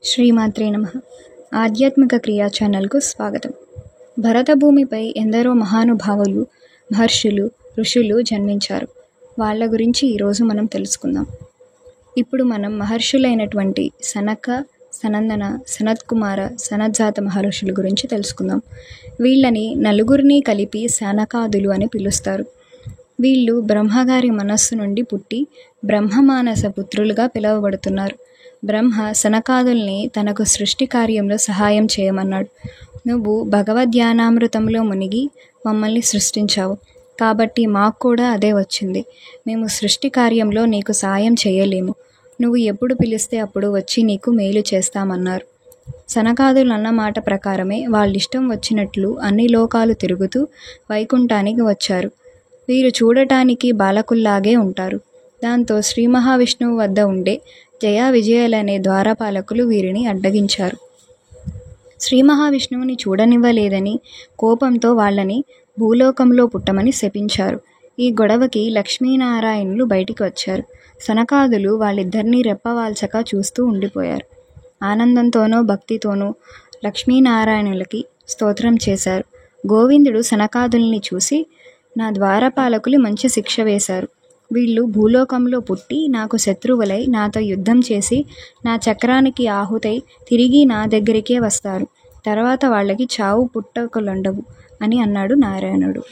శ్రీమాత్రే నమః. ఆధ్యాత్మిక క్రియా ఛానల్కు స్వాగతం. భరతభూమిపై ఎందరో మహానుభావులు, మహర్షులు, ఋషులు జన్మించారు. వాళ్ళ గురించి ఈరోజు మనం తెలుసుకుందాం. ఇప్పుడు మనం మహర్షులైనటువంటి సనక, సనందన, సనత్కుమార, సనత్జాత మహర్షుల గురించి తెలుసుకుందాం. వీళ్ళని నలుగురిని కలిపి సనకాదులు అని పిలుస్తారు. వీళ్ళు బ్రహ్మగారి మనస్సు నుండి పుట్టి బ్రహ్మమానస పుత్రులుగా పిలువబడుతున్నారు. బ్రహ్మ సనకాదుల్ని తనకు సృష్టి కార్యంలో సహాయం చేయమన్నాడు. నువ్వు భగవద్ధ్యానామృతంలో మునిగి మమ్మల్ని సృష్టించావు, కాబట్టి మాకు కూడా అదే వచ్చింది. మేము సృష్టి కార్యంలో నీకు సాయం చేయలేము. నువ్వు ఎప్పుడు పిలిస్తే అప్పుడు వచ్చి నీకు మేలు చేస్తామన్నారు. సనకాదులు అన్న మాట ప్రకారమే వాళ్ళిష్టం వచ్చినట్లు అన్ని లోకాలు తిరుగుతూ వైకుంఠానికి వచ్చారు. వీరు చూడటానికి బాలకుల్లాగే ఉంటారు. దాంతో శ్రీ మహావిష్ణువు వద్ద ఉండే జయా విజయాలనే ద్వారపాలకులు వీరిని అడ్డగించారు. శ్రీ మహావిష్ణువుని చూడనివ్వలేదని కోపంతో వాళ్ళని భూలోకంలో పుట్టమని శపించారు. ఈ గొడవకి లక్ష్మీనారాయణులు బయటికి వచ్చారు. సనకాదులు వాళ్ళిద్దరినీ రెప్పవాల్చక చూస్తూ ఉండిపోయారు. ఆనందంతోనో భక్తితోనో లక్ష్మీనారాయణులకి స్తోత్రం చేశారు. గోవిందుడు సనకాదుల్ని చూసి, నా ద్వారపాలకులు మంచి శిక్ష వేశారు. వీళ్ళు భూలోకంలో పుట్టి నాకు శత్రువులై నాతో యుద్ధం చేసి నా చక్రానికి ఆహుతై తిరిగి నా దగ్గరికే వస్తారు. తర్వాత వాళ్ళకి చావు పుట్టకలుండవు అని అన్నాడు నారాయణుడు.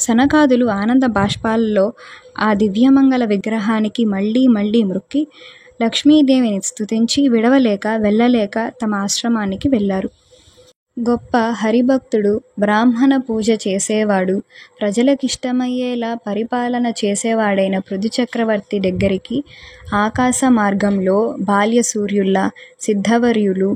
సనకాదులు ఆనంద బాష్పాలలో ఆ దివ్యమంగళ విగ్రహానికి మళ్ళీ మళ్ళీ మ్రొక్కి లక్ష్మీదేవిని స్తుతించి విడవలేక వెళ్ళలేక తమ ఆశ్రమానికి వెళ్ళారు. గొప్ప హరిభక్తుడు, బ్రాహ్మణ పూజ చేసేవాడు, ప్రజలకిష్టమయ్యేలా పరిపాలన చేసేవాడైన పృథు చక్రవర్తి దగ్గరికి ఆకాశ మార్గంలో బాల్యసూర్యుల్లా సిద్ధవర్యులు,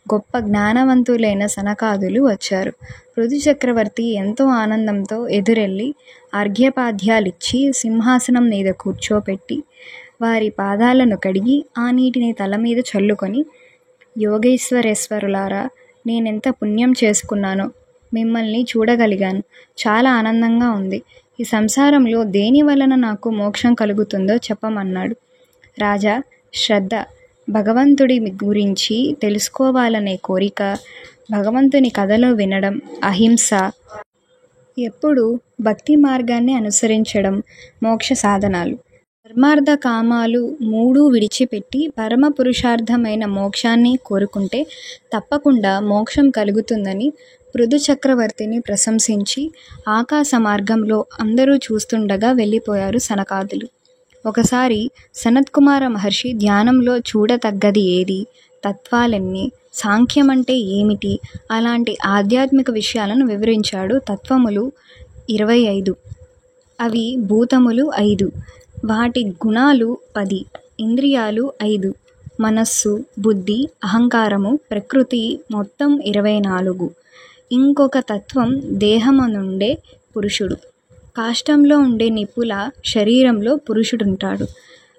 గొప్ప జ్ఞానవంతులైన సనకాదులు వచ్చారు. పృథు చక్రవర్తి ఎంతో ఆనందంతో ఎదురెళ్ళి అర్ఘ్యపాద్యాలిచ్చి సింహాసనం మీద కూర్చోపెట్టి వారి పాదాలను కడిగి ఆ నీటిని తల మీద చల్లుకొని, యోగేశ్వరేశ్వరులారా, నేనెంత పుణ్యం చేసుకున్నానో, మిమ్మల్ని చూడగలిగాను, చాలా ఆనందంగా ఉంది. ఈ సంసారంలో దేని వలన నాకు మోక్షం కలుగుతుందో చెప్పమన్నాడు. రాజా, శ్రద్ధ, భగవంతుడి గురించి తెలుసుకోవాలనే కోరిక, భగవంతుని కథలు వినడం, అహింస, ఎప్పుడు భక్తి మార్గాన్ని అనుసరించడం మోక్ష సాధనాలు. ధర్మార్థ కామాలు మూడు విడిచిపెట్టి పరమ పురుషార్థమైన మోక్షాన్ని కోరుకుంటే తప్పకుండా మోక్షం కలుగుతుందని పృథు చక్రవర్తిని ప్రశంసించి ఆకాశ మార్గంలో అందరూ చూస్తుండగా వెళ్ళిపోయారు సనకాదులు. ఒకసారి సనత్కుమార మహర్షి ధ్యానంలో చూడతగ్గది ఏది, తత్వాలెన్ని, సాంఖ్యమంటే ఏమిటి, అలాంటి ఆధ్యాత్మిక విషయాలను వివరించాడు. తత్వములు 25, అవి భూతములు 5, వాటి గుణాలు 10, ఇంద్రియాలు 5, మనస్సు, బుద్ధి, అహంకారము, ప్రకృతి మొత్తం 24. ఇంకొక తత్వం దేహమనుండే పురుషుడు. కాష్టంలో ఉండే నిప్పుల శరీరంలో పురుషుడుంటాడు.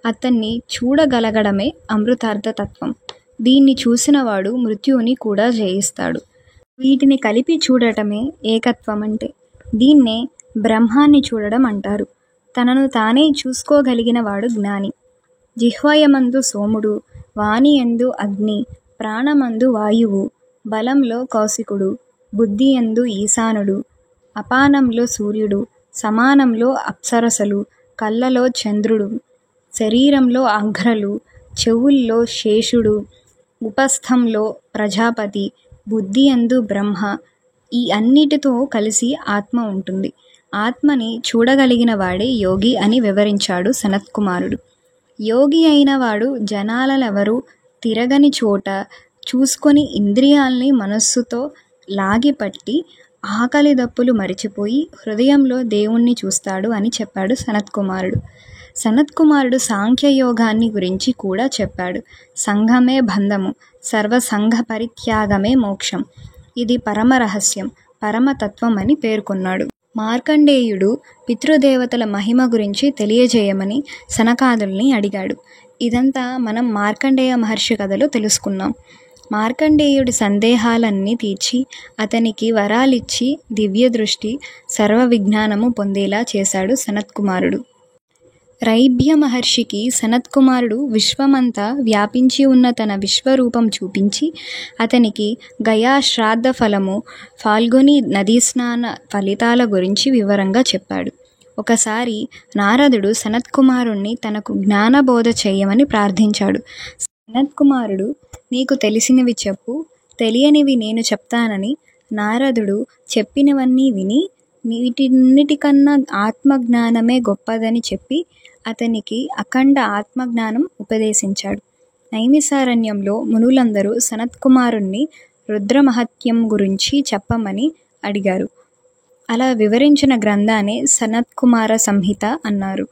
అతన్ని చూడగలగడమే అమృతార్థ తత్వం. దీన్ని చూసినవాడు మృత్యువుని కూడా జయిస్తాడు. వీటిని కలిపి చూడటమే ఏకత్వం అంటే. దీన్నే బ్రహ్మాన్ని చూడడం అంటారు. తనను తానే చూసుకోగలిగిన వాడు జ్ఞాని. జిహ్వయమందు సోముడు, వాణియందు అగ్ని, ప్రాణమందు వాయువు, బలంలో కౌశికుడు, బుద్ధియందు ఈశానుడు, అపానంలో సూర్యుడు, సమానంలో అప్సరసలు, కళ్ళలో చంద్రుడు, శరీరంలో అఘ్రలు, చెవుల్లో శేషుడు, ఉపస్థంలో ప్రజాపతి, బుద్ధియందు బ్రహ్మ. ఈ అన్నిటితో కలిసి ఆత్మ ఉంటుంది. ఆత్మని చూడగలిగిన వాడే యోగి అని వివరించాడు సనత్కుమారుడు. యోగి అయిన వాడు జనాలెవరూ తిరగని చోట చూసుకొని ఇంద్రియాల్ని మనస్సుతో లాగిపట్టి ఆకలి దప్పులు మరిచిపోయి హృదయంలో దేవుణ్ణి చూస్తాడు అని చెప్పాడు సనత్కుమారుడు. సనత్కుమారుడు సాంఖ్యయోగాన్ని గురించి కూడా చెప్పాడు. సంఘమే బంధము, సర్వసంఘ పరిత్యాగమే మోక్షం. ఇది పరమరహస్యం, పరమతత్వం అని పేర్కొన్నాడు. మార్కండేయుడు పితృదేవతల మహిమ గురించి తెలియజేయమని సనకాదుల్ని అడిగాడు. ఇదంతా మనం మార్కండేయ మహర్షి కథలో తెలుసుకున్నాం. మార్కండేయుడి సందేహాలన్నీ తీర్చి అతనికి వరాలిచ్చి దివ్య దృష్టి, సర్వ విజ్ఞానము పొందేలా చేశాడు సనత్కుమారుడు. రైభ్య మహర్షికి సనత్కుమారుడు విశ్వమంతా వ్యాపించి ఉన్న తన విశ్వరూపం చూపించి అతనికి గయా శ్రాద్ధ ఫలము, ఫాల్గుని నదీ స్నాన ఫలితాల గురించి వివరంగా చెప్పాడు. ఒకసారి నారదుడు సనత్కుమారుణ్ణి తనకు జ్ఞానబోధ చేయమని ప్రార్థించాడు. సనత్కుమారుడు, నీకు తెలిసినవి చెప్పు, తెలియనివి నేను చెప్తానని నారదుడు చెప్పినవన్నీ విని వీటన్నిటికన్నా ఆత్మజ్ఞానమే గొప్పదని చెప్పి అతనికి అఖండ ఆత్మజ్ఞానం ఉపదేశించాడు. నైమిసారణ్యంలో మునులందరూ సనత్కుమారుణ్ణి రుద్రమహత్యం గురించి చెప్పమని అడిగారు. అలా వివరించిన గ్రంథాన్ని సనత్కుమార సంహిత అన్నారు.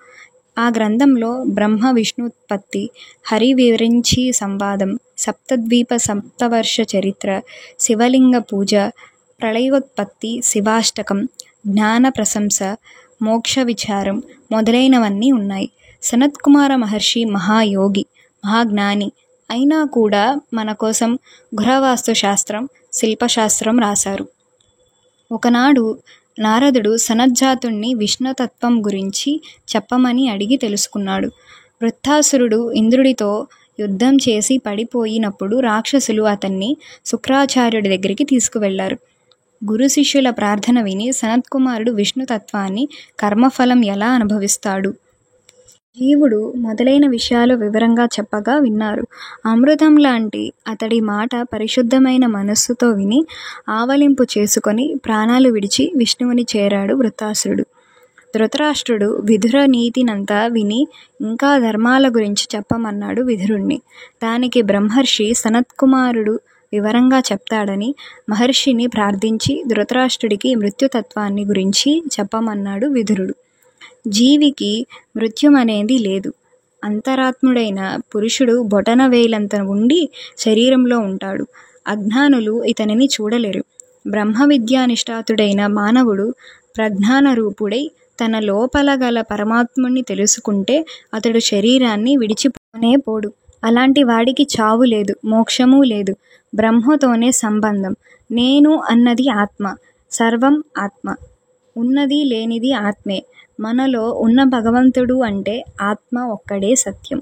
ఆ గ్రంథంలో బ్రహ్మ విష్ణుత్పత్తి, హరి వివరించి సంవాదం, సప్తద్వీప సప్తవర్ష చరిత్ర, శివలింగ పూజ, ప్రళయోత్పత్తి, శివాష్టకం, జ్ఞాన ప్రశంస, మోక్ష విచారం మొదలైనవన్నీ ఉన్నాయి. సనత్కుమార మహర్షి మహాయోగి, మహాజ్ఞాని అయినా కూడా మన కోసం గృహవాస్తు శాస్త్రం, శిల్పశాస్త్రం రాశారు. ఒకనాడు నారదుడు సనత్జాతుణ్ణి విష్ణుతత్వం గురించి చెప్పమని అడిగి తెలుసుకున్నాడు. వృత్తాసురుడు ఇంద్రుడితో యుద్ధం చేసి పడిపోయినప్పుడు రాక్షసులు అతన్ని శుక్రాచార్యుడి దగ్గరికి తీసుకువెళ్లారు. గురు శిష్యుల ప్రార్థన విని సనత్కుమారుడు విష్ణుతత్వాన్ని, కర్మఫలం ఎలా అనుభవిస్తాడు, జీవుడు మొదలైన విషయాలు వివరంగా చెప్పగా విన్నారు. అమృతం లాంటి అతడి మాట పరిశుద్ధమైన మనస్సుతో విని ఆవలింపు చేసుకొని ప్రాణాలు విడిచి విష్ణువుని చేరాడు వృత్తాసురుడు. ధృతరాష్ట్రుడు విదుర నీతినంతా విని ఇంకా ధర్మాల గురించి చెప్పమన్నాడు విదురుణ్ణి. దానికి బ్రహ్మర్షి సనత్కుమారుడు వివరంగా చెప్తాడని మహర్షిని ప్రార్థించి ధృతరాష్ట్రుడికి మృత్యుతత్వాన్ని గురించి చెప్పమన్నాడు విదురుడు. జీవికి మృత్యుమనేది లేదు. అంతరాత్ముడైన పురుషుడు బొటన వేలంత ఉండి శరీరంలో ఉంటాడు. అజ్ఞానులు ఇతనిని చూడలేరు. బ్రహ్మ విద్యానిష్ఠాతుడైన మానవుడు ప్రజ్ఞాన రూపుడై తన లోపల గల పరమాత్ముని తెలుసుకుంటే అతడు శరీరాన్ని విడిచిపోనే పోడు. అలాంటి వాడికి చావు లేదు, మోక్షము లేదు. బ్రహ్మతోనే సంబంధం. నేను అన్నది ఆత్మ, సర్వం ఆత్మ, ఉన్నది లేనిది ఆత్మే. మనలో ఉన్న భగవంతుడు అంటే ఆత్మ ఒక్కడే సత్యం.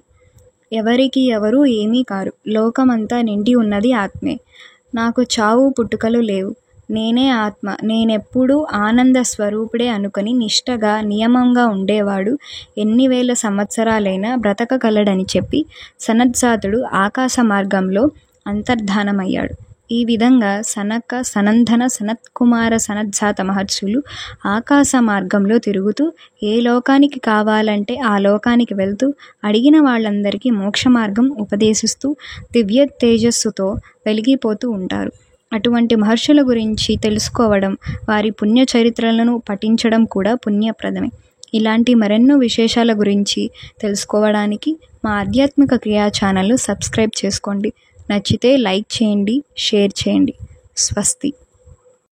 ఎవరికి ఎవరు ఏమీ కారు. లోకమంతా నిండి ఉన్నది ఆత్మే. నాకు చావు పుట్టుకలు లేవు. నేనే ఆత్మ. నేనెప్పుడూ ఆనంద స్వరూపుడే అనుకొని నిష్టగా నియమంగా ఉండేవాడు ఎన్ని వేల సంవత్సరాలైనా బ్రతకగలడని చెప్పి సనత్జాతుడు ఆకాశ మార్గంలో అంతర్ధానమయ్యాడు. ఈ విధంగా సనక, సనందన, సనత్కుమార, సనత్జాత మహర్షులు ఆకాశ మార్గంలో తిరుగుతూ ఏ లోకానికి కావాలంటే ఆ లోకానికి వెళ్తూ అడిగిన వాళ్ళందరికీ మోక్ష మార్గం ఉపదేశిస్తూ దివ్య తేజస్సుతో వెలిగిపోతూ ఉంటారు. అటువంటి మహర్షుల గురించి తెలుసుకోవడం, వారి పుణ్య చరిత్రలను పఠించడం కూడా పుణ్యప్రదమే. ఇలాంటి మరెన్నో విశేషాల గురించి తెలుసుకోవడానికి మా ఆధ్యాత్మిక క్రియా ఛానల్ను సబ్స్క్రైబ్ చేసుకోండి. నచ్చితే లైక్ చేయండి, షేర్ చేయండి. స్వస్తి.